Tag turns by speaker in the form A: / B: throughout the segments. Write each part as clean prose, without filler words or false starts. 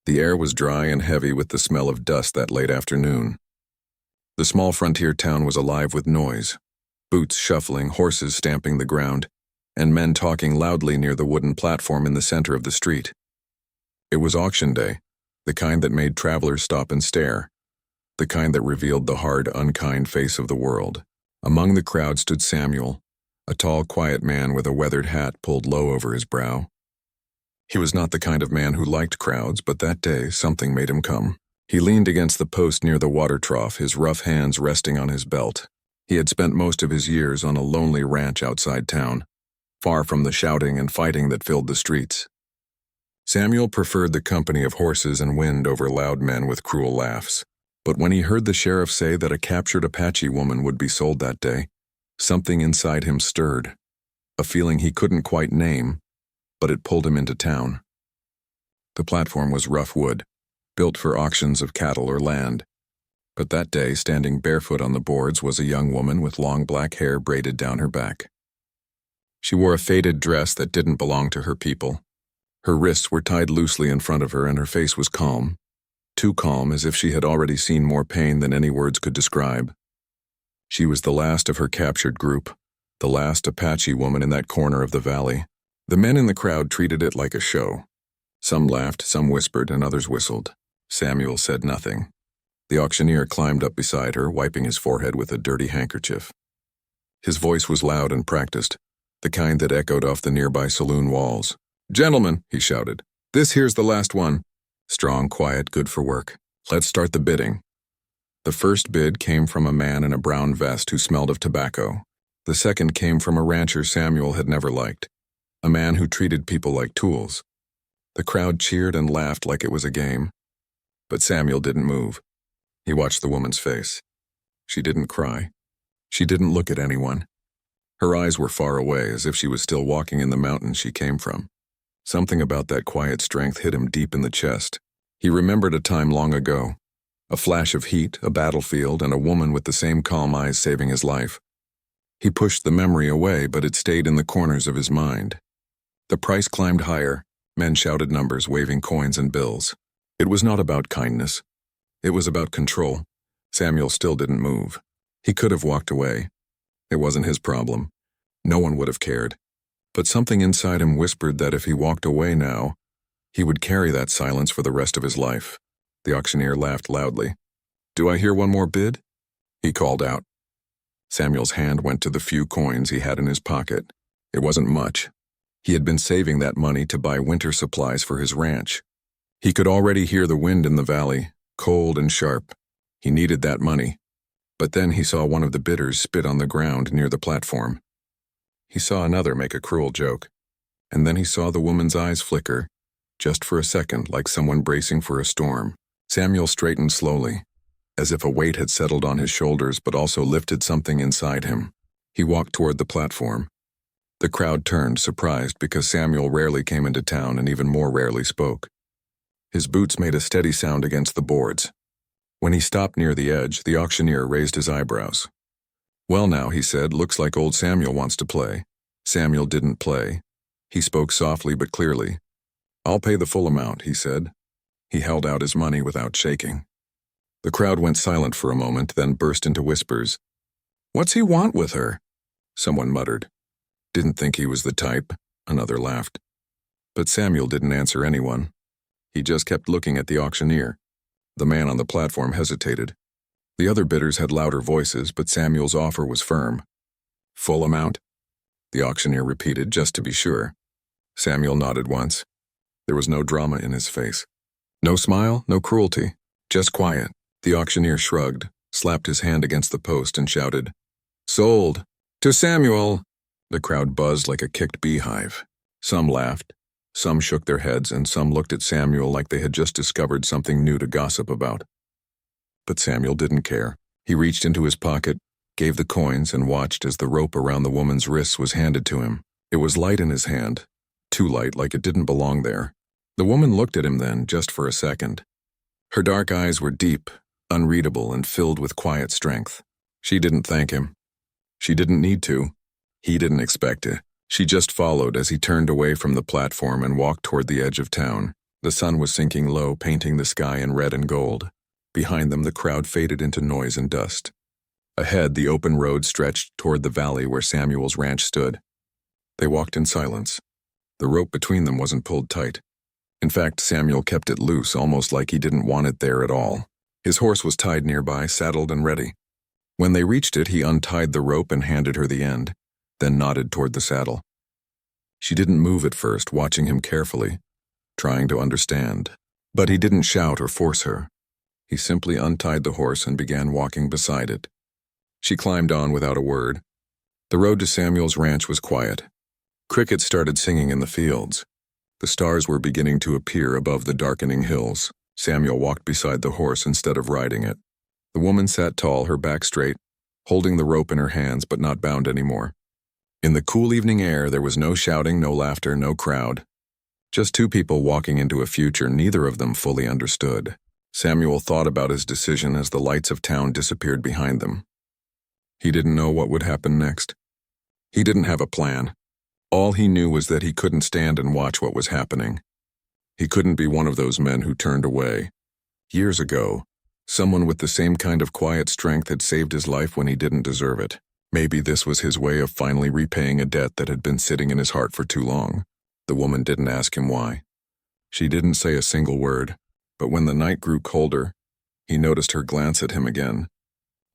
A: The air was dry and heavy with the smell of dust that late afternoon. The small frontier town was alive with noise, boots shuffling, horses stamping the ground, and men talking loudly near the wooden platform in the center of the street. It was auction day, the kind that made travelers stop and stare, the kind that revealed the hard, unkind face of the world. Among the crowd stood Samuel, a tall, quiet man with a weathered hat pulled low over his brow. He was not the kind of man who liked crowds, but that day something made him come. He leaned against the post near the water trough, his rough hands resting on his belt. He had spent most of his years on a lonely ranch outside town, far from the shouting and fighting that filled the streets. Samuel preferred the company of horses and wind over loud men with cruel laughs. But when he heard the sheriff say that a captured Apache woman would be sold that day, something inside him stirred, a feeling he couldn't quite name, but it pulled him into town. The platform was rough wood, built for auctions of cattle or land. But that day, standing barefoot on the boards, was a young woman with long black hair braided down her back. She wore a faded dress that didn't belong to her people. Her wrists were tied loosely in front of her, and her face was calm, too calm, as if she had already seen more pain than any words could describe. She was the last of her captured group, the last Apache woman in that corner of the valley. The men in the crowd treated it like a show. Some laughed, some whispered, and others whistled. Samuel said nothing. The auctioneer climbed up beside her, wiping his forehead with a dirty handkerchief. His voice was loud and practiced, the kind that echoed off the nearby saloon walls. "Gentlemen," he shouted, "this here's the last one. Strong, quiet, good for work. Let's start the bidding." The first bid came from a man in a brown vest who smelled of tobacco. The second came from a rancher Samuel had never liked, a man who treated people like tools. The crowd cheered and laughed like it was a game. But Samuel didn't move. He watched the woman's face. She didn't cry. She didn't look at anyone. Her eyes were far away, as if she was still walking in the mountain she came from. Something about that quiet strength hit him deep in the chest. He remembered a time long ago, a flash of heat, a battlefield, and a woman with the same calm eyes saving his life. He pushed the memory away, but it stayed in the corners of his mind. The price climbed higher. Men shouted numbers, waving coins and bills. It was not about kindness. It was about control. Samuel still didn't move. He could have walked away. It wasn't his problem. No one would have cared. But something inside him whispered that if he walked away now, he would carry that silence for the rest of his life. The auctioneer laughed loudly. "Do I hear one more bid?" he called out. Samuel's hand went to the few coins he had in his pocket. It wasn't much. He had been saving that money to buy winter supplies for his ranch. He could already hear the wind in the valley, cold and sharp. He needed that money. But then he saw one of the bidders spit on the ground near the platform. He saw another make a cruel joke. And then he saw the woman's eyes flicker, just for a second, like someone bracing for a storm. Samuel straightened slowly, as if a weight had settled on his shoulders but also lifted something inside him. He walked toward the platform. The crowd turned, surprised, because Samuel rarely came into town and even more rarely spoke. His boots made a steady sound against the boards. When he stopped near the edge, the auctioneer raised his eyebrows. "Well now," he said, "looks like old Samuel wants to play." Samuel didn't play. He spoke softly but clearly. "I'll pay the full amount," he said. He held out his money without shaking. The crowd went silent for a moment, then burst into whispers. "What's he want with her?" Someone muttered. "Didn't think he was the type," another laughed. But Samuel didn't answer anyone. He just kept looking at the auctioneer. The man on the platform hesitated. The other bidders had louder voices, but Samuel's offer was firm. "Full amount?" the auctioneer repeated, just to be sure. Samuel nodded once. There was no drama in his face. No smile, no cruelty, just quiet. The auctioneer shrugged, slapped his hand against the post, and shouted, "Sold! To Samuel!" The crowd buzzed like a kicked beehive. Some laughed, some shook their heads, and some looked at Samuel like they had just discovered something new to gossip about. But Samuel didn't care. He reached into his pocket, gave the coins, and watched as the rope around the woman's wrists was handed to him. It was light in his hand, too light, like it didn't belong there. The woman looked at him then, just for a second. Her dark eyes were deep, unreadable, and filled with quiet strength. She didn't thank him. She didn't need to. He didn't expect it. She just followed as he turned away from the platform and walked toward the edge of town. The sun was sinking low, painting the sky in red and gold. Behind them, the crowd faded into noise and dust. Ahead, the open road stretched toward the valley where Samuel's ranch stood. They walked in silence. The rope between them wasn't pulled tight. In fact, Samuel kept it loose, almost like he didn't want it there at all. His horse was tied nearby, saddled and ready. When they reached it, he untied the rope and handed her the end, then nodded toward the saddle. She didn't move at first, watching him carefully, trying to understand. But he didn't shout or force her. He simply untied the horse and began walking beside it. She climbed on without a word. The road to Samuel's ranch was quiet. Crickets started singing in the fields. The stars were beginning to appear above the darkening hills. Samuel walked beside the horse instead of riding it. The woman sat tall, her back straight, holding the rope in her hands but not bound anymore. In the cool evening air, there was no shouting, no laughter, no crowd. Just two people walking into a future neither of them fully understood. Samuel thought about his decision as the lights of town disappeared behind them. He didn't know what would happen next. He didn't have a plan. All he knew was that he couldn't stand and watch what was happening. He couldn't be one of those men who turned away. Years ago, someone with the same kind of quiet strength had saved his life when he didn't deserve it. Maybe this was his way of finally repaying a debt that had been sitting in his heart for too long. The woman didn't ask him why. She didn't say a single word, but when the night grew colder, he noticed her glance at him again.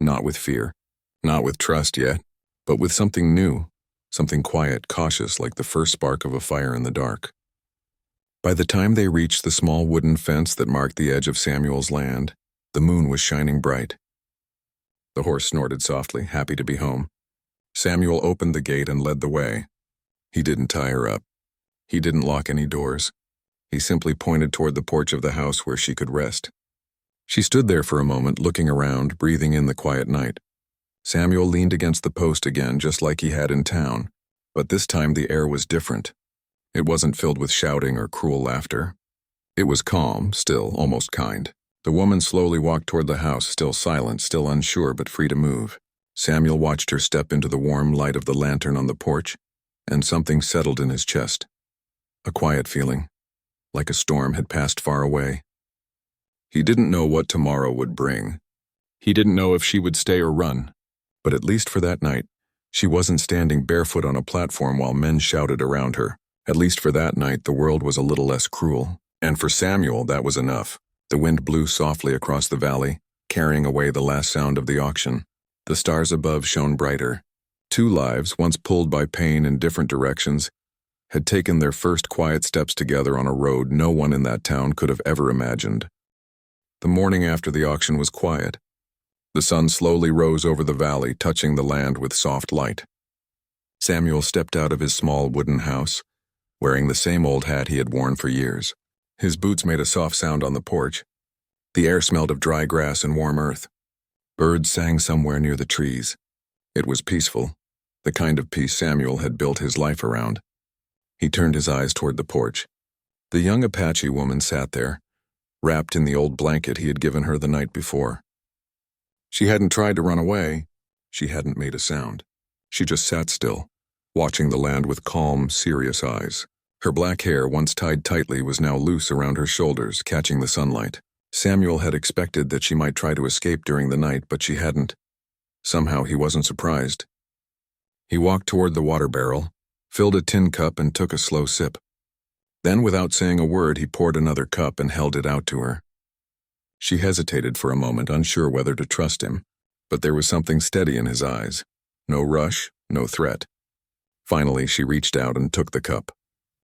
A: Not with fear, not with trust yet, but with something new, something quiet, cautious, like the first spark of a fire in the dark. By the time they reached the small wooden fence that marked the edge of Samuel's land, the moon was shining bright. The horse snorted softly, happy to be home. Samuel opened the gate and led the way. He didn't tie her up. He didn't lock any doors. He simply pointed toward the porch of the house where she could rest. She stood there for a moment, looking around, breathing in the quiet night. Samuel leaned against the post again, just like he had in town, but this time the air was different. It wasn't filled with shouting or cruel laughter. It was calm, still, almost kind. The woman slowly walked toward the house, still silent, still unsure but free to move. Samuel watched her step into the warm light of the lantern on the porch, and something settled in his chest. A quiet feeling, like a storm had passed far away. He didn't know what tomorrow would bring. He didn't know if she would stay or run, but at least for that night, she wasn't standing barefoot on a platform while men shouted around her. At least for that night, the world was a little less cruel. And for Samuel, that was enough. The wind blew softly across the valley, carrying away the last sound of the auction. The stars above shone brighter. Two lives, once pulled by pain in different directions, had taken their first quiet steps together on a road no one in that town could have ever imagined. The morning after the auction was quiet. The sun slowly rose over the valley, touching the land with soft light. Samuel stepped out of his small wooden house, wearing the same old hat he had worn for years. His boots made a soft sound on the porch. The air smelled of dry grass and warm earth. Birds sang somewhere near the trees. It was peaceful, the kind of peace Samuel had built his life around. He turned his eyes toward the porch. The young Apache woman sat there, wrapped in the old blanket he had given her the night before. She hadn't tried to run away. She hadn't made a sound. She just sat still, watching the land with calm, serious eyes. Her black hair, once tied tightly, was now loose around her shoulders, catching the sunlight. Samuel had expected that she might try to escape during the night, but she hadn't. Somehow he wasn't surprised. He walked toward the water barrel, filled a tin cup and took a slow sip. Then, without saying a word, he poured another cup and held it out to her. She hesitated for a moment, unsure whether to trust him, but there was something steady in his eyes. No rush, no threat. Finally, she reached out and took the cup.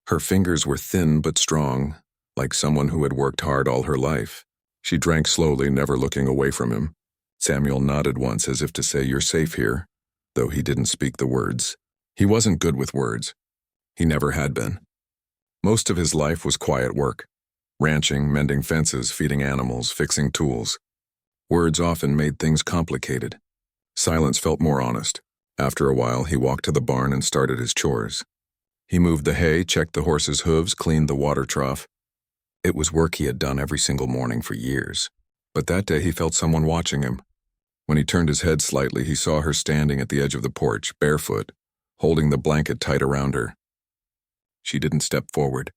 A: Her fingers were thin but strong, like someone who had worked hard all her life. She drank slowly, never looking away from him. Samuel nodded once as if to say, "You're safe here," though he didn't speak the words. He wasn't good with words. He never had been. Most of his life was quiet work. Ranching, mending fences, feeding animals, fixing tools. Words often made things complicated. Silence felt more honest. After a while, he walked to the barn and started his chores. He moved the hay, checked the horse's hooves, cleaned the water trough. It was work he had done every single morning for years. But that day he felt someone watching him. When he turned his head slightly, he saw her standing at the edge of the porch, barefoot, holding the blanket tight around her. She didn't step forward.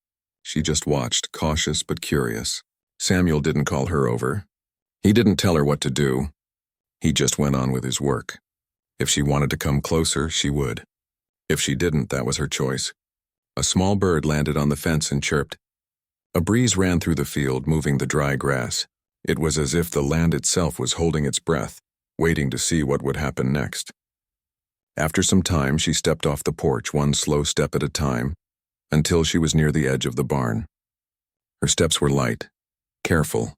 A: She just watched, cautious but curious. Samuel didn't call her over. He didn't tell her what to do. He just went on with his work. If she wanted to come closer, she would. If she didn't, that was her choice. A small bird landed on the fence and chirped. A breeze ran through the field, moving the dry grass. It was as if the land itself was holding its breath, waiting to see what would happen next. After some time, she stepped off the porch, one slow step at a time, until she was near the edge of the barn. Her steps were light, careful,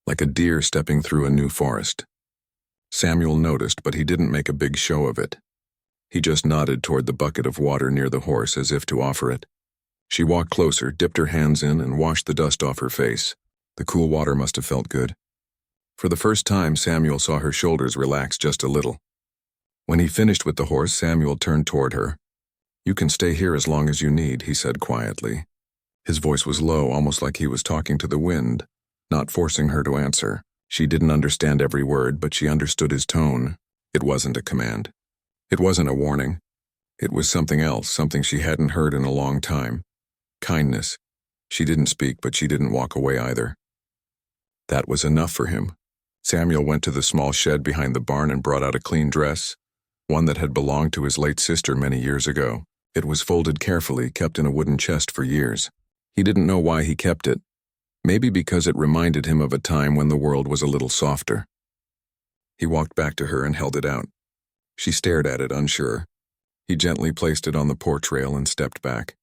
A: like a deer stepping through a new forest. Samuel noticed, but he didn't make a big show of it. He just nodded toward the bucket of water near the horse as if to offer it. She walked closer, dipped her hands in, and washed the dust off her face. The cool water must have felt good. For the first time, Samuel saw her shoulders relax just a little. When he finished with the horse, Samuel turned toward her. "You can stay here as long as you need," he said quietly. His voice was low, almost like he was talking to the wind, not forcing her to answer. She didn't understand every word, but she understood his tone. It wasn't a command. It wasn't a warning. It was something else, something she hadn't heard in a long time. Kindness. She didn't speak, but she didn't walk away either. That was enough for him. Samuel went to the small shed behind the barn and brought out a clean dress, one that had belonged to his late sister many years ago. It was folded carefully, kept in a wooden chest for years. He didn't know why he kept it. Maybe because it reminded him of a time when the world was a little softer. He walked back to her and held it out. She stared at it, unsure. He gently placed it on the porch rail and stepped back.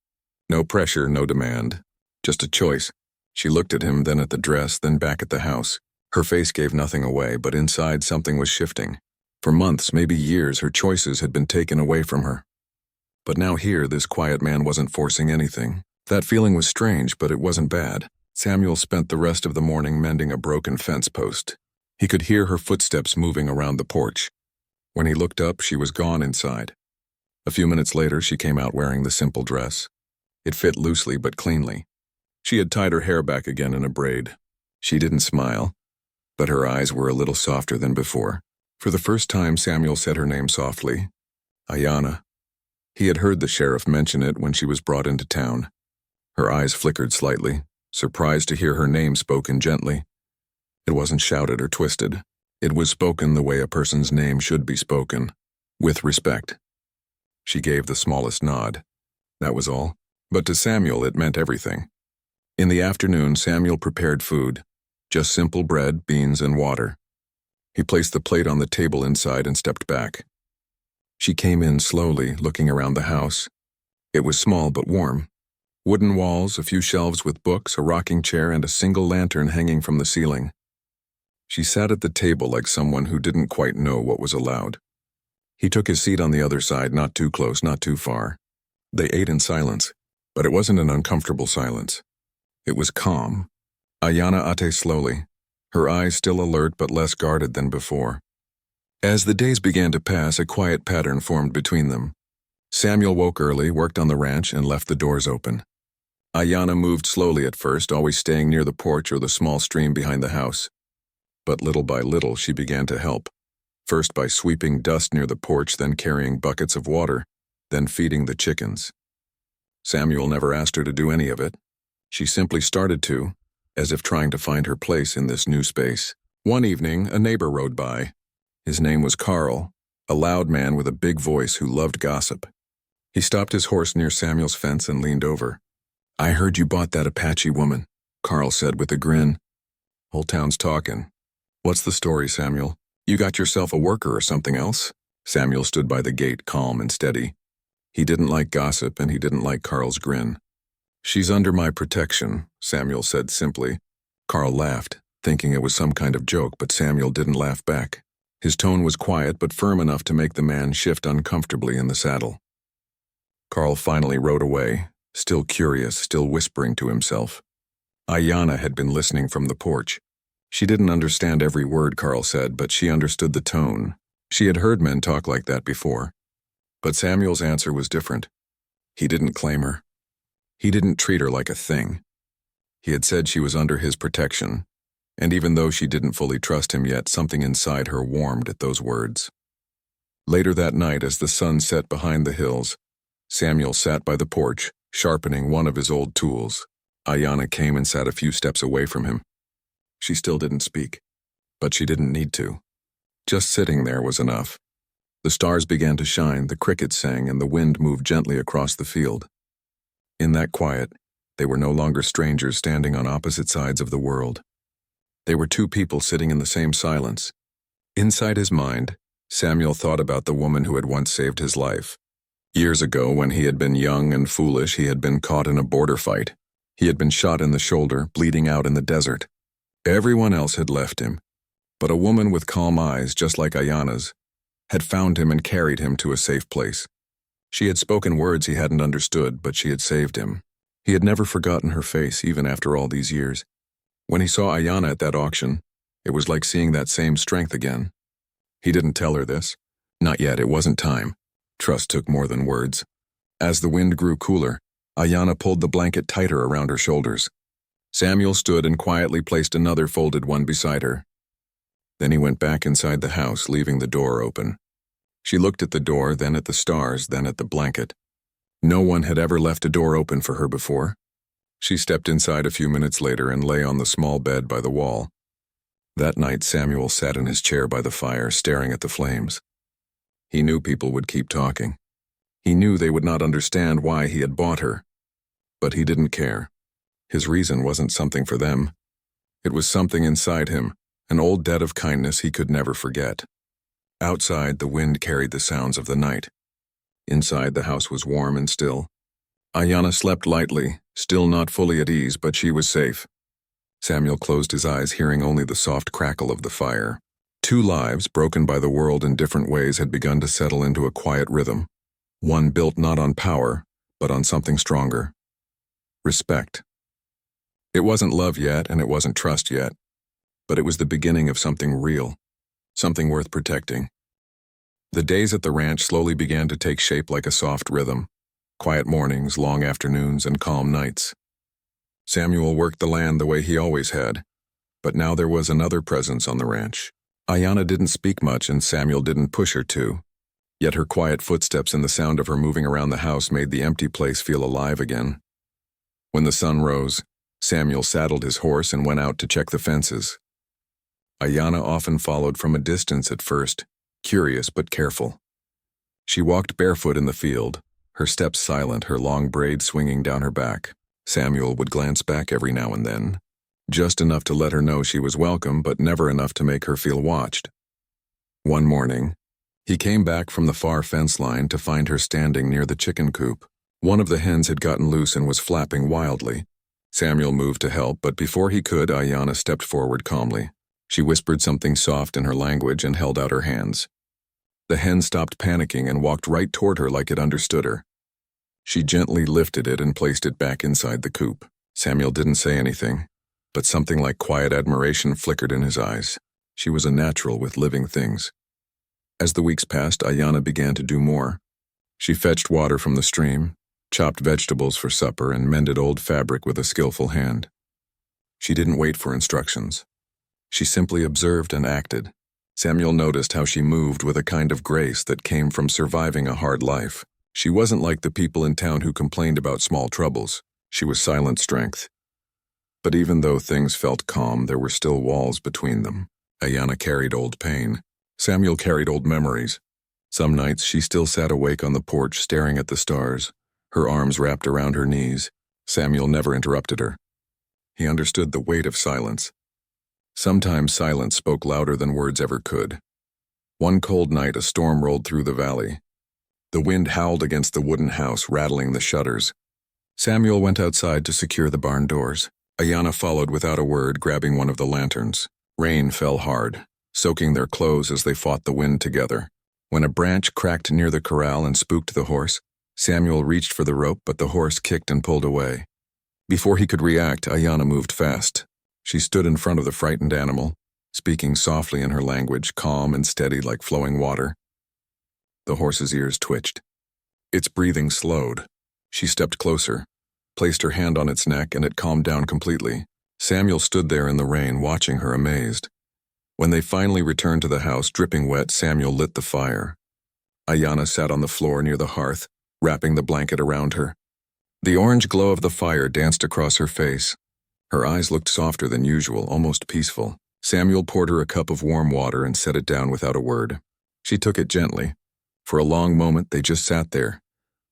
A: No pressure, no demand. Just a choice. She looked at him, then at the dress, then back at the house. Her face gave nothing away, but inside something was shifting. For months, maybe years, her choices had been taken away from her. But now here, this quiet man wasn't forcing anything. That feeling was strange, but it wasn't bad. Samuel spent the rest of the morning mending a broken fence post. He could hear her footsteps moving around the porch. When he looked up, she was gone inside. A few minutes later, she came out wearing the simple dress. It fit loosely but cleanly. She had tied her hair back again in a braid. She didn't smile, but her eyes were a little softer than before. For the first time, Samuel said her name softly. Ayanna. He had heard the sheriff mention it when she was brought into town. Her eyes flickered slightly, surprised to hear her name spoken gently. It wasn't shouted or twisted. It was spoken the way a person's name should be spoken, with respect. She gave the smallest nod. That was all. But to Samuel, it meant everything. In the afternoon, Samuel prepared food. Just simple bread, beans, and water. He placed the plate on the table inside and stepped back. She came in slowly, looking around the house. It was small but warm. Wooden walls, a few shelves with books, a rocking chair, and a single lantern hanging from the ceiling. She sat at the table like someone who didn't quite know what was allowed. He took his seat on the other side, not too close, not too far. They ate in silence, but it wasn't an uncomfortable silence. It was calm. Ayanna ate slowly, her eyes still alert but less guarded than before. As the days began to pass, a quiet pattern formed between them. Samuel woke early, worked on the ranch, and left the doors open. Ayanna moved slowly at first, always staying near the porch or the small stream behind the house. But little by little, she began to help. First by sweeping dust near the porch, then carrying buckets of water, then feeding the chickens. Samuel never asked her to do any of it. She simply started to, as if trying to find her place in this new space. One evening, a neighbor rode by. His name was Carl, a loud man with a big voice who loved gossip. He stopped his horse near Samuel's fence and leaned over. "I heard you bought that Apache woman," Carl said with a grin. "Whole town's talking." "What's the story, Samuel? You got yourself a worker or something else?" Samuel stood by the gate, calm and steady. He didn't like gossip, and he didn't like Carl's grin. "She's under my protection," Samuel said simply. Carl laughed, thinking it was some kind of joke, but Samuel didn't laugh back. His tone was quiet but firm enough to make the man shift uncomfortably in the saddle. Carl finally rode away, still curious, still whispering to himself. Ayanna had been listening from the porch. She didn't understand every word Carl said, but she understood the tone. She had heard men talk like that before. But Samuel's answer was different. He didn't claim her. He didn't treat her like a thing. He had said she was under his protection, and even though she didn't fully trust him yet, something inside her warmed at those words. Later that night, as the sun set behind the hills, Samuel sat by the porch, sharpening one of his old tools. Ayanna came and sat a few steps away from him. She still didn't speak, but she didn't need to. Just sitting there was enough. The stars began to shine, the crickets sang, and the wind moved gently across the field. In that quiet, they were no longer strangers standing on opposite sides of the world. They were two people sitting in the same silence. Inside his mind, Samuel thought about the woman who had once saved his life. Years ago, when he had been young and foolish, he had been caught in a border fight. He had been shot in the shoulder, bleeding out in the desert. Everyone else had left him, but a woman with calm eyes, just like Ayanna's, had found him and carried him to a safe place. She had spoken words he hadn't understood, but she had saved him. He had never forgotten her face, even after all these years. When he saw Ayanna at that auction, it was like seeing that same strength again. He didn't tell her this. Not yet, it wasn't time. Trust took more than words. As the wind grew cooler, Ayanna pulled the blanket tighter around her shoulders. Samuel stood and quietly placed another folded one beside her. Then he went back inside the house, leaving the door open. She looked at the door, then at the stars, then at the blanket. No one had ever left a door open for her before. She stepped inside a few minutes later and lay on the small bed by the wall. That night, Samuel sat in his chair by the fire, staring at the flames. He knew people would keep talking. He knew they would not understand why he had bought her. But he didn't care. His reason wasn't something for them. It was something inside him, an old debt of kindness he could never forget. Outside, the wind carried the sounds of the night. Inside, the house was warm and still. Ayanna slept lightly, still not fully at ease, but she was safe. Samuel closed his eyes, hearing only the soft crackle of the fire. Two lives, broken by the world in different ways, had begun to settle into a quiet rhythm. One built not on power, but on something stronger. Respect. It wasn't love yet, and it wasn't trust yet, but it was the beginning of something real, something worth protecting. The days at the ranch slowly began to take shape like a soft rhythm. Quiet mornings, long afternoons, and calm nights. Samuel worked the land the way he always had, but now there was another presence on the ranch. Ayanna didn't speak much, and Samuel didn't push her to. Yet her quiet footsteps and the sound of her moving around the house made the empty place feel alive again. When the sun rose, Samuel saddled his horse and went out to check the fences. Ayanna often followed from a distance at first, curious but careful. She walked barefoot in the field, her steps silent, her long braid swinging down her back. Samuel would glance back every now and then, just enough to let her know she was welcome, but never enough to make her feel watched. One morning, he came back from the far fence line to find her standing near the chicken coop. One of the hens had gotten loose and was flapping wildly. Samuel moved to help, but before he could, Ayanna stepped forward calmly. She whispered something soft in her language and held out her hands. The hen stopped panicking and walked right toward her like it understood her. She gently lifted it and placed it back inside the coop. Samuel didn't say anything, but something like quiet admiration flickered in his eyes. She was a natural with living things. As the weeks passed, Ayanna began to do more. She fetched water from the stream, chopped vegetables for supper, and mended old fabric with a skillful hand. She didn't wait for instructions. She simply observed and acted. Samuel noticed how she moved with a kind of grace that came from surviving a hard life. She wasn't like the people in town who complained about small troubles. She was silent strength. But even though things felt calm, there were still walls between them. Ayanna carried old pain. Samuel carried old memories. Some nights she still sat awake on the porch staring at the stars, her arms wrapped around her knees. Samuel never interrupted her. He understood the weight of silence. Sometimes silence spoke louder than words ever could. One cold night, a storm rolled through the valley. The wind howled against the wooden house, rattling the shutters. Samuel went outside to secure the barn doors. Ayanna followed without a word, grabbing one of the lanterns. Rain fell hard, soaking their clothes as they fought the wind together. When a branch cracked near the corral and spooked the horse, Samuel reached for the rope, but the horse kicked and pulled away. Before he could react, Ayanna moved fast. She stood in front of the frightened animal, speaking softly in her language, calm and steady like flowing water. The horse's ears twitched. Its breathing slowed. She stepped closer, placed her hand on its neck, and it calmed down completely. Samuel stood there in the rain, watching her, amazed. When they finally returned to the house, dripping wet, Samuel lit the fire. Ayanna sat on the floor near the hearth, wrapping the blanket around her. The orange glow of the fire danced across her face. Her eyes looked softer than usual, almost peaceful. Samuel poured her a cup of warm water and set it down without a word. She took it gently. For a long moment, they just sat there,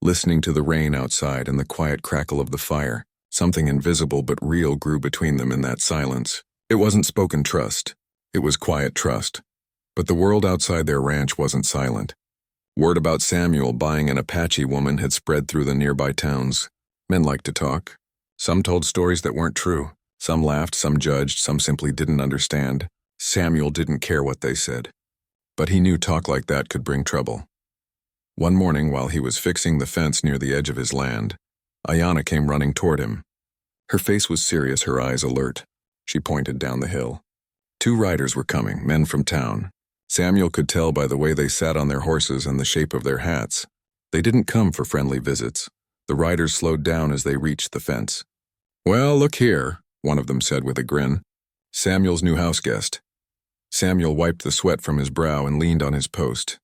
A: listening to the rain outside and the quiet crackle of the fire. Something invisible but real grew between them in that silence. It wasn't spoken trust. It was quiet trust. But the world outside their ranch wasn't silent. Word about Samuel buying an Apache woman had spread through the nearby towns. Men liked to talk. Some told stories that weren't true. Some laughed, some judged, some simply didn't understand. Samuel didn't care what they said. But he knew talk like that could bring trouble. One morning, while he was fixing the fence near the edge of his land, Ayanna came running toward him. Her face was serious, her eyes alert. She pointed down the hill. 2 riders were coming, men from town. Samuel could tell by the way they sat on their horses and the shape of their hats. They didn't come for friendly visits. The riders slowed down as they reached the fence. "Well, look here," one of them said with a grin. "Samuel's new house guest." Samuel wiped the sweat from his brow and leaned on his post.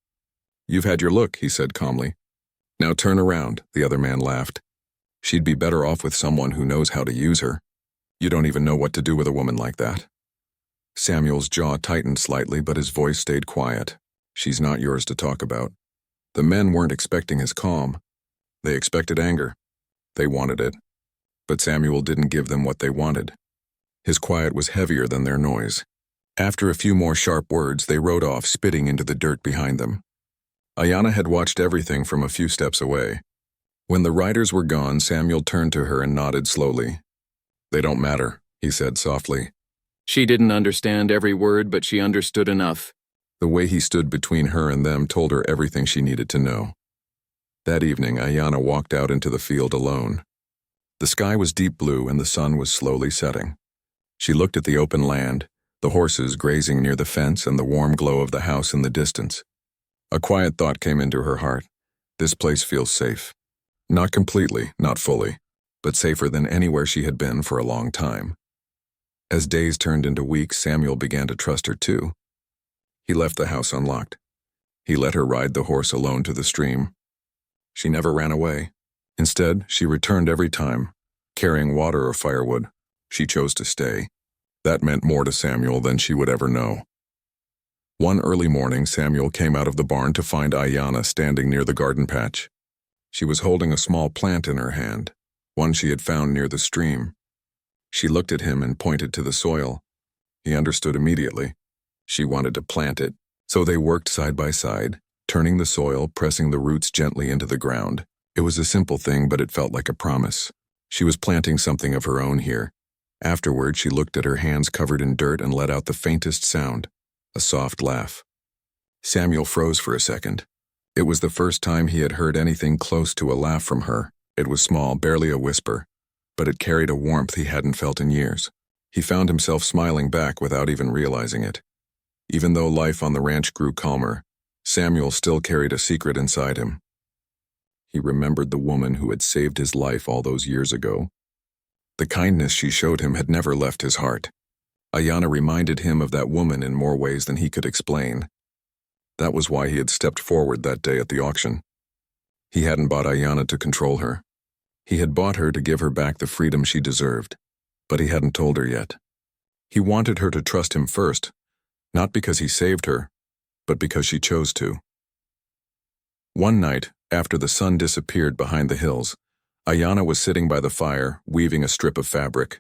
A: "You've had your look," he said calmly. "Now turn around," the other man laughed. "She'd be better off with someone who knows how to use her. You don't even know what to do with a woman like that." Samuel's jaw tightened slightly, but his voice stayed quiet. "She's not yours to talk about." The men weren't expecting his calm. They expected anger. They wanted it. But Samuel didn't give them what they wanted. His quiet was heavier than their noise. After a few more sharp words, they rode off, spitting into the dirt behind them. Ayanna had watched everything from a few steps away. When the riders were gone, Samuel turned to her and nodded slowly. "They don't matter," he said softly.
B: She didn't understand every word, but she understood enough.
A: The way he stood between her and them told her everything she needed to know. That evening, Ayanna walked out into the field alone. The sky was deep blue and the sun was slowly setting. She looked at the open land, the horses grazing near the fence and the warm glow of the house in the distance. A quiet thought came into her heart. This place feels safe. Not completely, not fully, but safer than anywhere she had been for a long time. As days turned into weeks, Samuel began to trust her too. He left the house unlocked. He let her ride the horse alone to the stream. She never ran away. Instead, she returned every time, carrying water or firewood. She chose to stay. That meant more to Samuel than she would ever know. One early morning, Samuel came out of the barn to find Ayanna standing near the garden patch. She was holding a small plant in her hand, one she had found near the stream. She looked at him and pointed to the soil. He understood immediately. She wanted to plant it, so they worked side by side, turning the soil, pressing the roots gently into the ground. It was a simple thing, but it felt like a promise. She was planting something of her own here. Afterward, she looked at her hands covered in dirt and let out the faintest sound, a soft laugh. Samuel froze for a second. It was the first time he had heard anything close to a laugh from her. It was small, barely a whisper, but it carried a warmth he hadn't felt in years. He found himself smiling back without even realizing it. Even though life on the ranch grew calmer, Samuel still carried a secret inside him. He remembered the woman who had saved his life all those years ago. The kindness she showed him had never left his heart. Ayanna reminded him of that woman in more ways than he could explain. That was why he had stepped forward that day at the auction. He hadn't bought Ayanna to control her. He had bought her to give her back the freedom she deserved, but he hadn't told her yet. He wanted her to trust him first, not because he saved her, but because she chose to. One night, after the sun disappeared behind the hills, Ayanna was sitting by the fire, weaving a strip of fabric.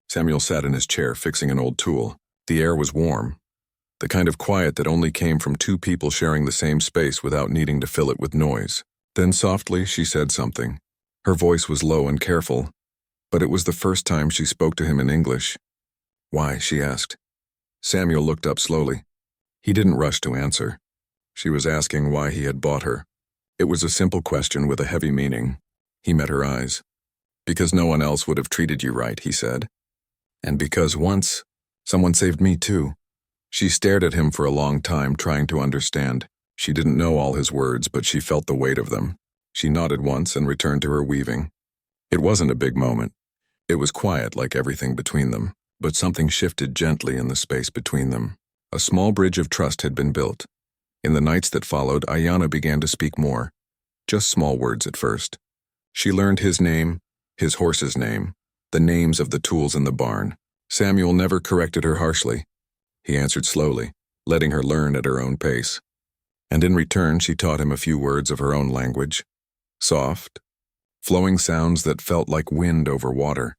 A: Samuel sat in his chair, fixing an old tool. The air was warm, the kind of quiet that only came from 2 people sharing the same space without needing to fill it with noise. Then softly, she said something. Her voice was low and careful, but it was the first time she spoke to him in English. "Why?" she asked. Samuel looked up slowly. He didn't rush to answer. She was asking why he had bought her. It was a simple question with a heavy meaning. He met her eyes. "Because no one else would have treated you right," he said. "And because once, someone saved me too." She stared at him for a long time, trying to understand. She didn't know all his words, but she felt the weight of them. She nodded once and returned to her weaving. It wasn't a big moment. It was quiet like everything between them, but something shifted gently in the space between them. A small bridge of trust had been built. In the nights that followed, Ayanna began to speak more. Just small words at first. She learned his name, his horse's name, the names of the tools in the barn. Samuel never corrected her harshly. He answered slowly, letting her learn at her own pace. And in return, she taught him a few words of her own language. Soft, flowing sounds that felt like wind over water.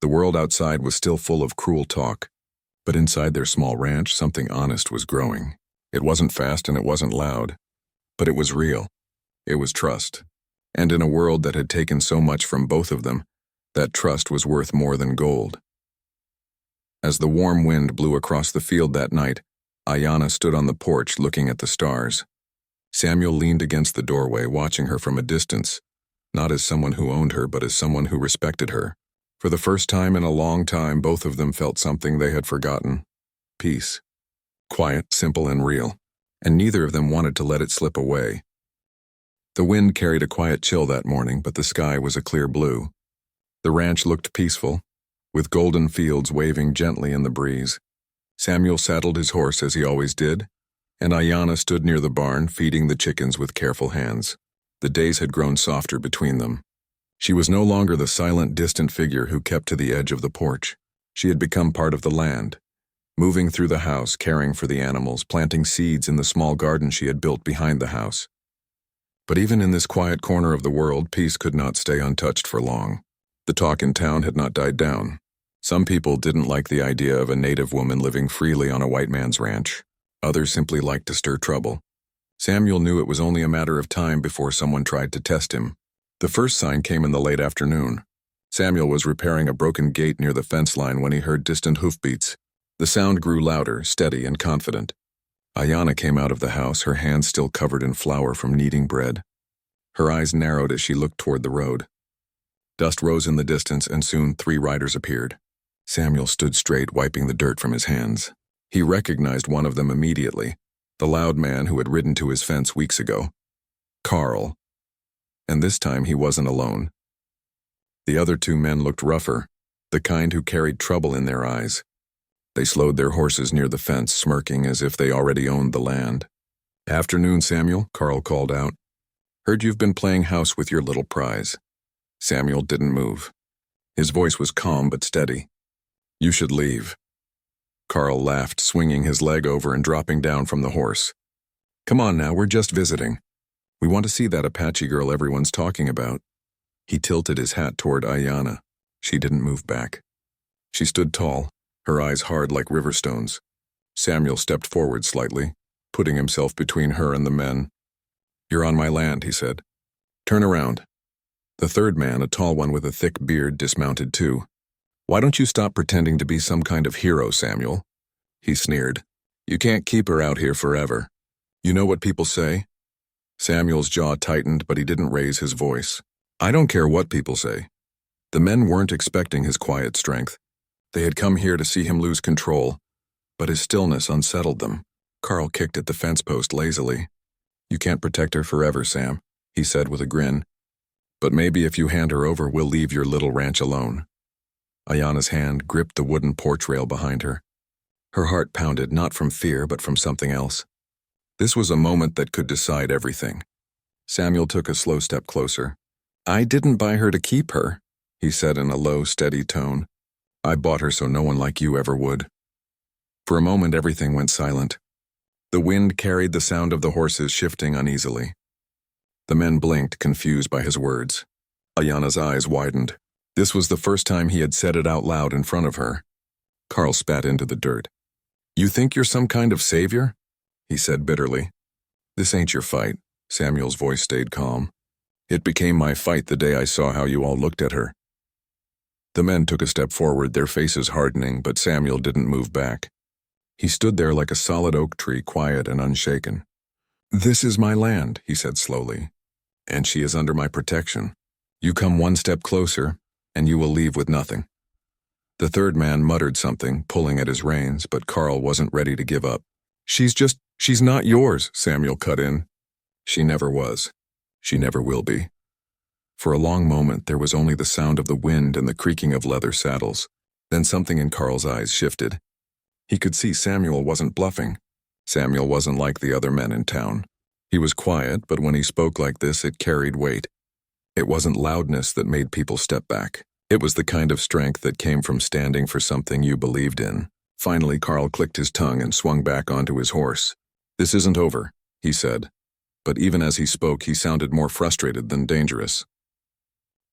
A: The world outside was still full of cruel talk, but inside their small ranch, something honest was growing. It wasn't fast and it wasn't loud, but it was real. It was trust. And in a world that had taken so much from both of them, that trust was worth more than gold. As the warm wind blew across the field that night, Ayanna stood on the porch looking at the stars. Samuel leaned against the doorway, watching her from a distance, not as someone who owned her, but as someone who respected her. For the first time in a long time, both of them felt something they had forgotten. Peace. Quiet, simple, and real. And neither of them wanted to let it slip away. The wind carried a quiet chill that morning, but the sky was a clear blue. The ranch looked peaceful, with golden fields waving gently in the breeze. Samuel saddled his horse as he always did, and Ayanna stood near the barn, feeding the chickens with careful hands. The days had grown softer between them. She was no longer the silent, distant figure who kept to the edge of the porch. She had become part of the land, moving through the house, caring for the animals, planting seeds in the small garden she had built behind the house. But even in this quiet corner of the world, peace could not stay untouched for long. The talk in town had not died down. Some people didn't like the idea of a native woman living freely on a white man's ranch. Others simply liked to stir trouble. Samuel knew it was only a matter of time before someone tried to test him. The first sign came in the late afternoon. Samuel was repairing a broken gate near the fence line when he heard distant hoofbeats. The sound grew louder, steady, and confident. Ayanna came out of the house, her hands still covered in flour from kneading bread. Her eyes narrowed as she looked toward the road. Dust rose in the distance, and soon 3 riders appeared. Samuel stood straight, wiping the dirt from his hands. He recognized one of them immediately, the loud man who had ridden to his fence weeks ago. Carl. And this time he wasn't alone. The other 2 men looked rougher, the kind who carried trouble in their eyes. They slowed their horses near the fence, smirking as if they already owned the land. "Afternoon, Samuel," Carl called out. "Heard you've been playing house with your little prize." Samuel didn't move. His voice was calm but steady. "You should leave." Carl laughed, swinging his leg over and dropping down from the horse. "Come on now, we're just visiting. We want to see that Apache girl everyone's talking about." He tilted his hat toward Ayanna. She didn't move back. She stood tall, her eyes hard like river stones. Samuel stepped forward slightly, putting himself between her and the men. "You're on my land," he said. "Turn around." The third man, a tall one with a thick beard, dismounted too. "Why don't you stop pretending to be some kind of hero, Samuel?" He sneered. "You can't keep her out here forever. You know what people say?" Samuel's jaw tightened, but he didn't raise his voice. "I don't care what people say." The men weren't expecting his quiet strength. They had come here to see him lose control, but his stillness unsettled them. Carl kicked at the fence post lazily. "You can't protect her forever, Sam," he said with a grin. "But maybe if you hand her over, we'll leave your little ranch alone." Ayanna's hand gripped the wooden porch rail behind her. Her heart pounded, not from fear, but from something else. This was a moment that could decide everything. Samuel took a slow step closer. "I didn't buy her to keep her," he said in a low, steady tone. "I bought her so no one like you ever would." For a moment, everything went silent. The wind carried the sound of the horses shifting uneasily. The men blinked, confused by his words. Ayanna's eyes widened. This was the first time he had said it out loud in front of her. Carl spat into the dirt. "You think you're some kind of savior?" he said bitterly. "This ain't your fight." Samuel's voice stayed calm. "It became my fight the day I saw how you all looked at her." The men took a step forward, their faces hardening, but Samuel didn't move back. He stood there like a solid oak tree, quiet and unshaken. "This is my land," he said slowly, "and she is under my protection. You come one step closer, and you will leave with nothing." The third man muttered something, pulling at his reins, but Carl wasn't ready to give up. She's not yours," Samuel cut in. "She never was. She never will be." For a long moment, there was only the sound of the wind and the creaking of leather saddles. Then something in Carl's eyes shifted. He could see Samuel wasn't bluffing. Samuel wasn't like the other men in town. He was quiet, but when he spoke like this, it carried weight. It wasn't loudness that made people step back. It was the kind of strength that came from standing for something you believed in. Finally, Carl clicked his tongue and swung back onto his horse. "This isn't over," he said. But even as he spoke, he sounded more frustrated than dangerous.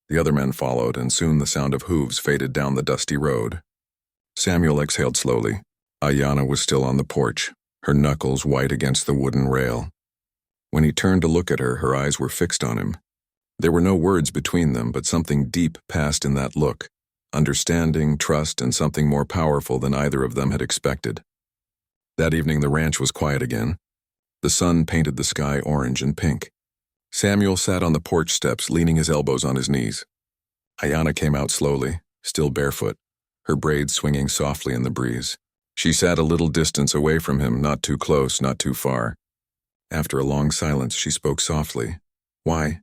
A: The other men followed, and soon the sound of hooves faded down the dusty road. Samuel exhaled slowly. Ayanna was still on the porch, her knuckles white against the wooden rail. When he turned to look at her, her eyes were fixed on him. There were no words between them, but something deep passed in that look. Understanding, trust, and something more powerful than either of them had expected. That evening the ranch was quiet again. The sun painted the sky orange and pink. Samuel sat on the porch steps, leaning his elbows on his knees. Ayanna came out slowly, still barefoot, her braids swinging softly in the breeze. She sat a little distance away from him, not too close, not too far. After a long silence, she spoke softly. "Why?"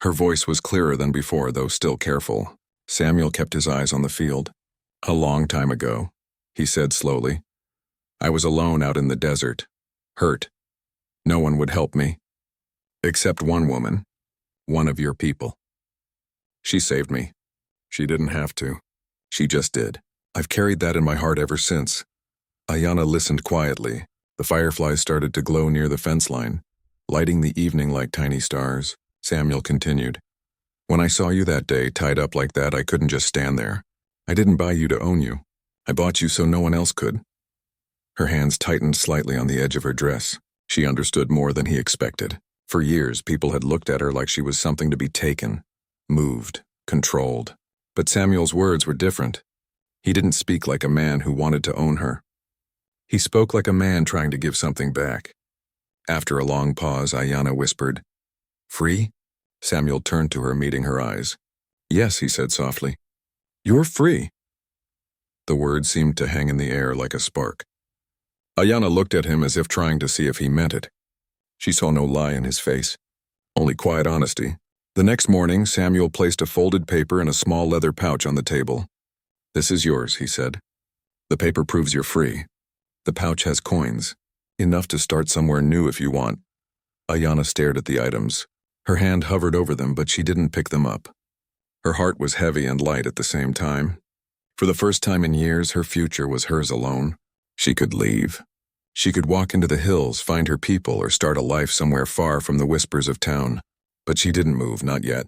A: Her voice was clearer than before, though still careful. Samuel kept his eyes on the field. "A long time ago," he said slowly. "I was alone out in the desert, hurt. No one would help me. Except one woman, one of your people. She saved me. She didn't have to. She just did. I've carried that in my heart ever since." Ayanna listened quietly. The fireflies started to glow near the fence line, lighting the evening like tiny stars. Samuel continued. "When I saw you that day, tied up like that, I couldn't just stand there. I didn't buy you to own you. I bought you so no one else could." Her hands tightened slightly on the edge of her dress. She understood more than he expected. For years, people had looked at her like she was something to be taken, moved, controlled. But Samuel's words were different. He didn't speak like a man who wanted to own her. He spoke like a man trying to give something back. After a long pause, Ayanna whispered, "Free?" Samuel turned to her, meeting her eyes. "Yes," he said softly. "You're free." The words seemed to hang in the air like a spark. Ayanna looked at him as if trying to see if he meant it. She saw no lie in his face, only quiet honesty. The next morning, Samuel placed a folded paper in a small leather pouch on the table. "This is yours," he said. "The paper proves you're free. The pouch has coins, enough to start somewhere new if you want." Ayanna stared at the items. Her hand hovered over them, but she didn't pick them up. Her heart was heavy and light at the same time. For the first time in years, her future was hers alone. She could leave. She could walk into the hills, find her people, or start a life somewhere far from the whispers of town. But she didn't move, not yet.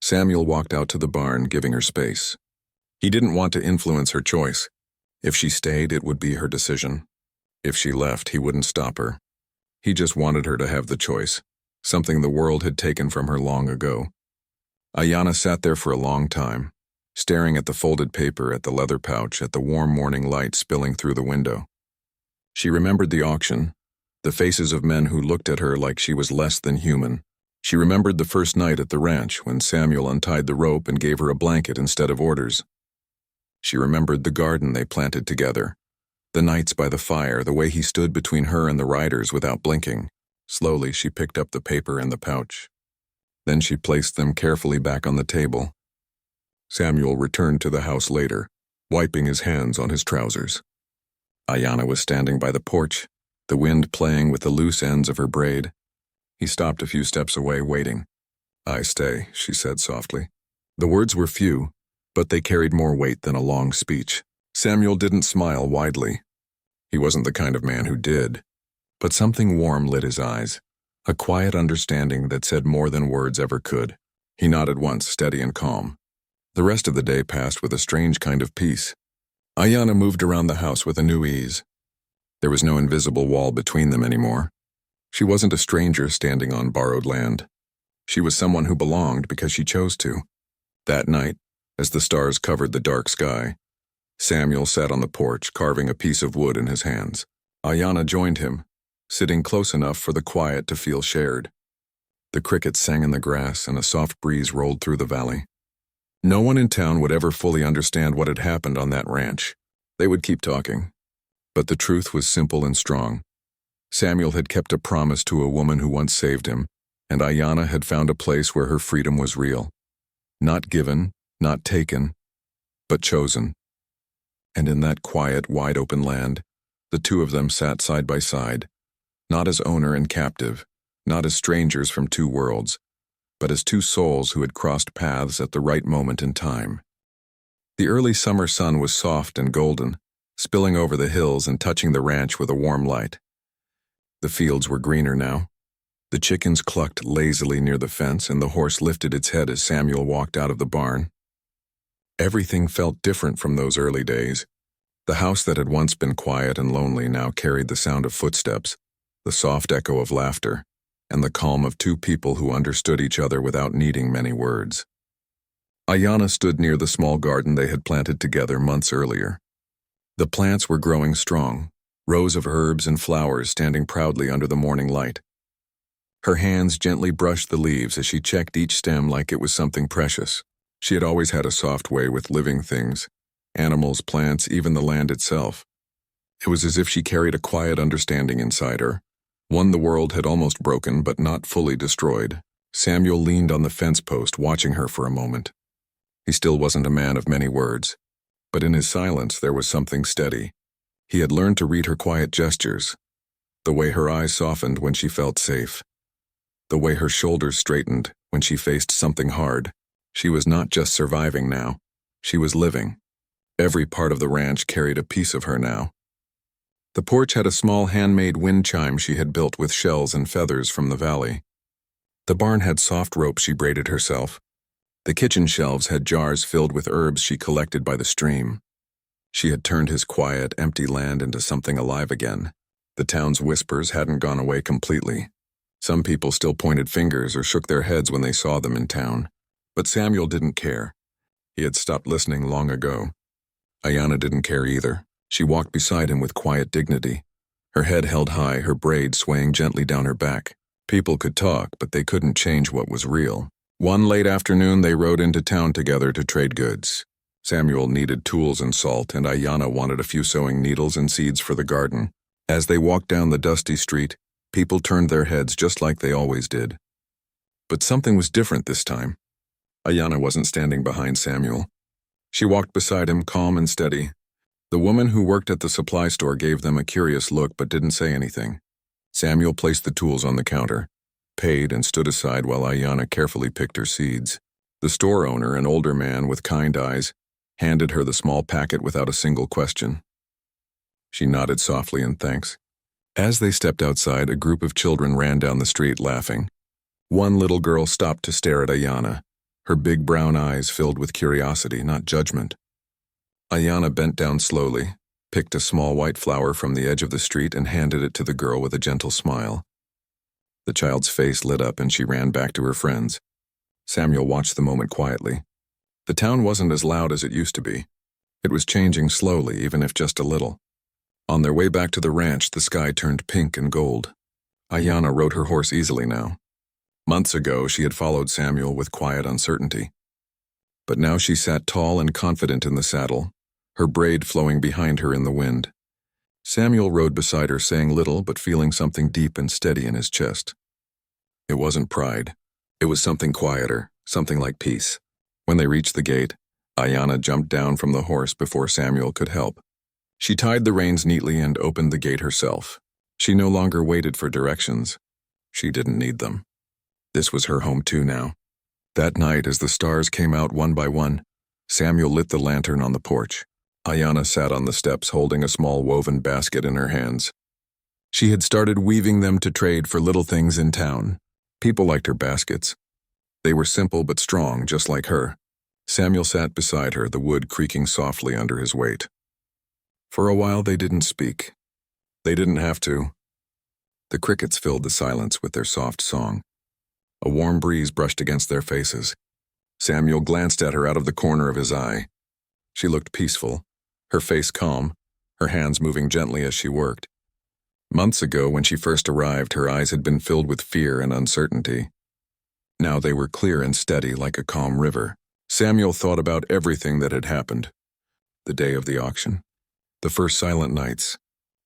A: Samuel walked out to the barn, giving her space. He didn't want to influence her choice. If she stayed, it would be her decision. If she left, he wouldn't stop her. He just wanted her to have the choice, something the world had taken from her long ago. Ayanna sat there for a long time, staring at the folded paper, at the leather pouch, at the warm morning light spilling through the window. She remembered the auction, the faces of men who looked at her like she was less than human. She remembered the first night at the ranch when Samuel untied the rope and gave her a blanket instead of orders. She remembered the garden they planted together, the nights by the fire, the way he stood between her and the riders without blinking. Slowly, she picked up the paper and the pouch. Then she placed them carefully back on the table. Samuel returned to the house later, wiping his hands on his trousers. Ayanna was standing by the porch, the wind playing with the loose ends of her braid. He stopped a few steps away, waiting. "I stay," she said softly. The words were few, but they carried more weight than a long speech. Samuel didn't smile widely. He wasn't the kind of man who did. But something warm lit his eyes, a quiet understanding that said more than words ever could. He nodded once, steady and calm. The rest of the day passed with a strange kind of peace. Ayanna moved around the house with a new ease. There was no invisible wall between them anymore. She wasn't a stranger standing on borrowed land. She was someone who belonged because she chose to. That night, as the stars covered the dark sky, Samuel sat on the porch, carving a piece of wood in his hands. Ayanna joined him, sitting close enough for the quiet to feel shared. The crickets sang in the grass and a soft breeze rolled through the valley. No one in town would ever fully understand what had happened on that ranch. They would keep talking. But the truth was simple and strong. Samuel had kept a promise to a woman who once saved him, and Ayanna had found a place where her freedom was real. Not given, not taken, but chosen. And in that quiet, wide-open land, the two of them sat side by side, not as owner and captive, not as strangers from two worlds, but as two souls who had crossed paths at the right moment in time. The early summer sun was soft and golden, spilling over the hills and touching the ranch with a warm light. The fields were greener now. The chickens clucked lazily near the fence, and the horse lifted its head as Samuel walked out of the barn. Everything felt different from those early days. The house that had once been quiet and lonely now carried the sound of footsteps, the soft echo of laughter, and the calm of two people who understood each other without needing many words. Ayanna stood near the small garden they had planted together months earlier. The plants were growing strong, rows of herbs and flowers standing proudly under the morning light. Her hands gently brushed the leaves as she checked each stem like it was something precious. She had always had a soft way with living things, animals, plants, even the land itself. It was as if she carried a quiet understanding inside her, one the world had almost broken but not fully destroyed. Samuel leaned on the fence post, watching her for a moment. He still wasn't a man of many words, but in his silence there was something steady. He had learned to read her quiet gestures, the way her eyes softened when she felt safe, the way her shoulders straightened when she faced something hard. She was not just surviving now, she was living. Every part of the ranch carried a piece of her now. The porch had a small handmade wind chime she had built with shells and feathers from the valley. The barn had soft ropes she braided herself. The kitchen shelves had jars filled with herbs she collected by the stream. She had turned his quiet, empty land into something alive again. The town's whispers hadn't gone away completely. Some people still pointed fingers or shook their heads when they saw them in town. But Samuel didn't care. He had stopped listening long ago. Ayanna didn't care either. She walked beside him with quiet dignity, her head held high, her braid swaying gently down her back. People could talk, but they couldn't change what was real. One late afternoon, they rode into town together to trade goods. Samuel needed tools and salt, and Ayanna wanted a few sewing needles and seeds for the garden. As they walked down the dusty street, people turned their heads just like they always did. But something was different this time. Ayanna wasn't standing behind Samuel. She walked beside him, calm and steady. The woman who worked at the supply store gave them a curious look but didn't say anything. Samuel placed the tools on the counter, paid, and stood aside while Ayanna carefully picked her seeds. The store owner, an older man with kind eyes, handed her the small packet without a single question. She nodded softly in thanks. As they stepped outside, a group of children ran down the street laughing. One little girl stopped to stare at Ayanna, her big brown eyes filled with curiosity, not judgment. Ayanna bent down slowly, picked a small white flower from the edge of the street and handed it to the girl with a gentle smile. The child's face lit up and she ran back to her friends. Samuel watched the moment quietly. The town wasn't as loud as it used to be. It was changing slowly, even if just a little. On their way back to the ranch, the sky turned pink and gold. Ayanna rode her horse easily now. Months ago, she had followed Samuel with quiet uncertainty. But now she sat tall and confident in the saddle, her braid flowing behind her in the wind. Samuel rode beside her, saying little but feeling something deep and steady in his chest. It wasn't pride. It was something quieter, something like peace. When they reached the gate, Ayanna jumped down from the horse before Samuel could help. She tied the reins neatly and opened the gate herself. She no longer waited for directions. She didn't need them. This was her home too now. That night, as the stars came out one by one, Samuel lit the lantern on the porch. Ayanna sat on the steps holding a small woven basket in her hands. She had started weaving them to trade for little things in town. People liked her baskets. They were simple but strong, just like her. Samuel sat beside her, the wood creaking softly under his weight. For a while they didn't speak. They didn't have to. The crickets filled the silence with their soft song. A warm breeze brushed against their faces. Samuel glanced at her out of the corner of his eye. She looked peaceful, her face calm, her hands moving gently as she worked. Months ago, when she first arrived, her eyes had been filled with fear and uncertainty. Now they were clear and steady like a calm river. Samuel thought about everything that had happened. The day of the auction, the first silent nights,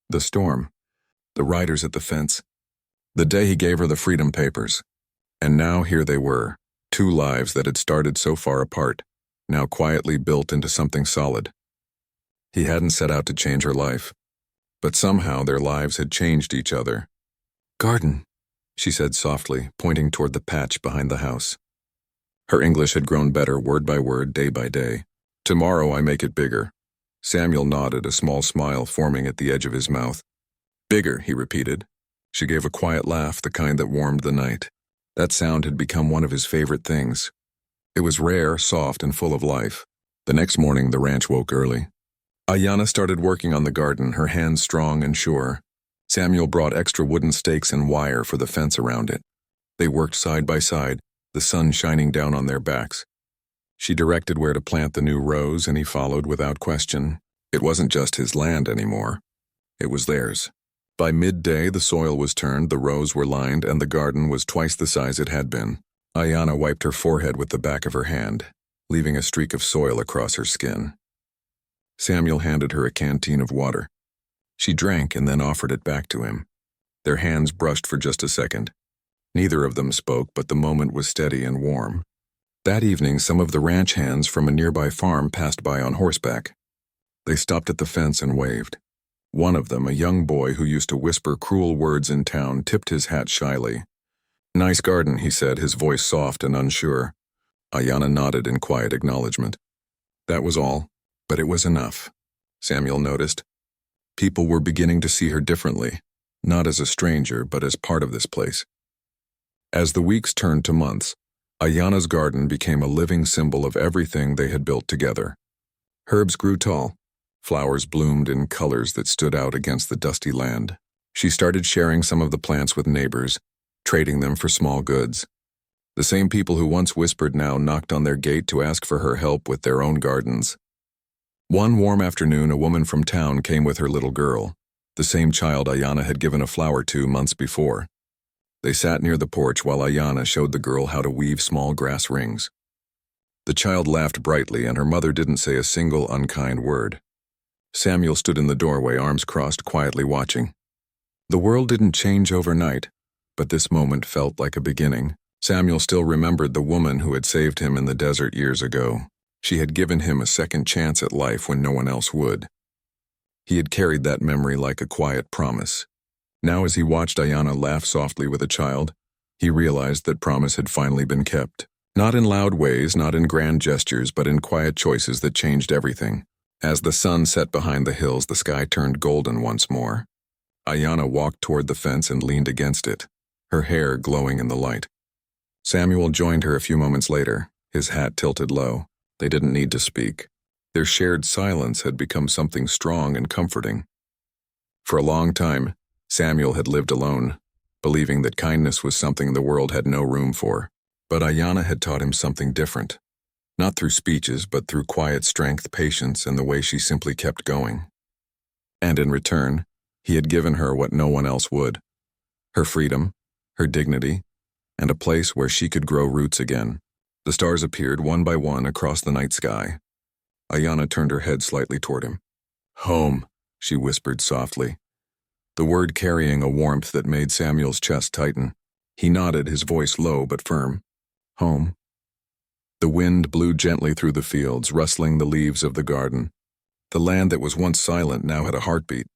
A: the storm, the riders at the fence, the day he gave her the freedom papers. And now here they were, two lives that had started so far apart, now quietly built into something solid. He hadn't set out to change her life, but somehow their lives had changed each other. "Garden," she said softly, pointing toward the patch behind the house. Her English had grown better word by word, day by day. Tomorrow I make it bigger. Samuel nodded, a small smile forming at the edge of his mouth. Bigger, he repeated. She gave a quiet laugh, the kind that warmed the night. That sound had become one of his favorite things. It was rare, soft, and full of life. The next morning, the ranch woke early. Ayanna started working on the garden, her hands strong and sure. Samuel brought extra wooden stakes and wire for the fence around it. They worked side by side, the sun shining down on their backs. She directed where to plant the new rows, and he followed without question. It wasn't just his land anymore. It was theirs. By midday, the soil was turned, the rows were lined, and the garden was twice the size it had been. Ayanna wiped her forehead with the back of her hand, leaving a streak of soil across her skin. Samuel handed her a canteen of water. She drank and then offered it back to him. Their hands brushed for just a second. Neither of them spoke, but the moment was steady and warm. That evening, some of the ranch hands from a nearby farm passed by on horseback. They stopped at the fence and waved. One of them, a young boy who used to whisper cruel words in town, tipped his hat shyly. "Nice garden," he said, his voice soft and unsure. Ayanna nodded in quiet acknowledgement. That was all, but it was enough. Samuel noticed. People were beginning to see her differently, not as a stranger, but as part of this place. As the weeks turned to months, Ayanna's garden became a living symbol of everything they had built together. Herbs grew tall. Flowers bloomed in colors that stood out against the dusty land. She started sharing some of the plants with neighbors, trading them for small goods. The same people who once whispered now knocked on their gate to ask for her help with their own gardens. One warm afternoon, a woman from town came with her little girl, the same child Ayanna had given a flower to months before. They sat near the porch while Ayanna showed the girl how to weave small grass rings. The child laughed brightly, and her mother didn't say a single unkind word. Samuel stood in the doorway, arms crossed, quietly watching. The world didn't change overnight, but this moment felt like a beginning. Samuel still remembered the woman who had saved him in the desert years ago. She had given him a second chance at life when no one else would. He had carried that memory like a quiet promise. Now, as he watched Ayanna laugh softly with a child, he realized that promise had finally been kept. Not in loud ways, not in grand gestures, but in quiet choices that changed everything. As the sun set behind the hills, the sky turned golden once more. Ayanna walked toward the fence and leaned against it, her hair glowing in the light. Samuel joined her a few moments later, his hat tilted low. They didn't need to speak. Their shared silence had become something strong and comforting. For a long time, Samuel had lived alone, believing that kindness was something the world had no room for. But Ayanna had taught him something different. Not through speeches, but through quiet strength, patience, and the way she simply kept going. And in return, he had given her what no one else would. Her freedom, her dignity, and a place where she could grow roots again. The stars appeared one by one across the night sky. Ayanna turned her head slightly toward him. "Home," she whispered softly, the word carrying a warmth that made Samuel's chest tighten. He nodded, his voice low but firm. "Home." The wind blew gently through the fields, rustling the leaves of the garden. The land that was once silent now had a heartbeat,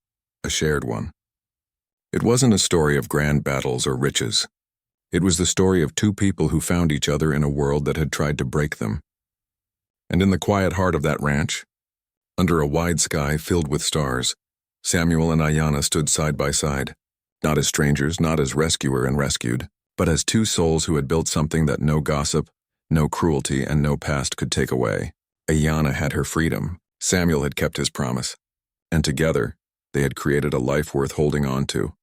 A: a shared one. It wasn't a story of grand battles or riches. It was the story of two people who found each other in a world that had tried to break them. And in the quiet heart of that ranch, under a wide sky filled with stars, Samuel and Ayanna stood side by side, not as strangers, not as rescuer and rescued, but as two souls who had built something that no gossip, no cruelty, and no past could take away. Ayanna had her freedom. Samuel had kept his promise. And together, they had created a life worth holding on to.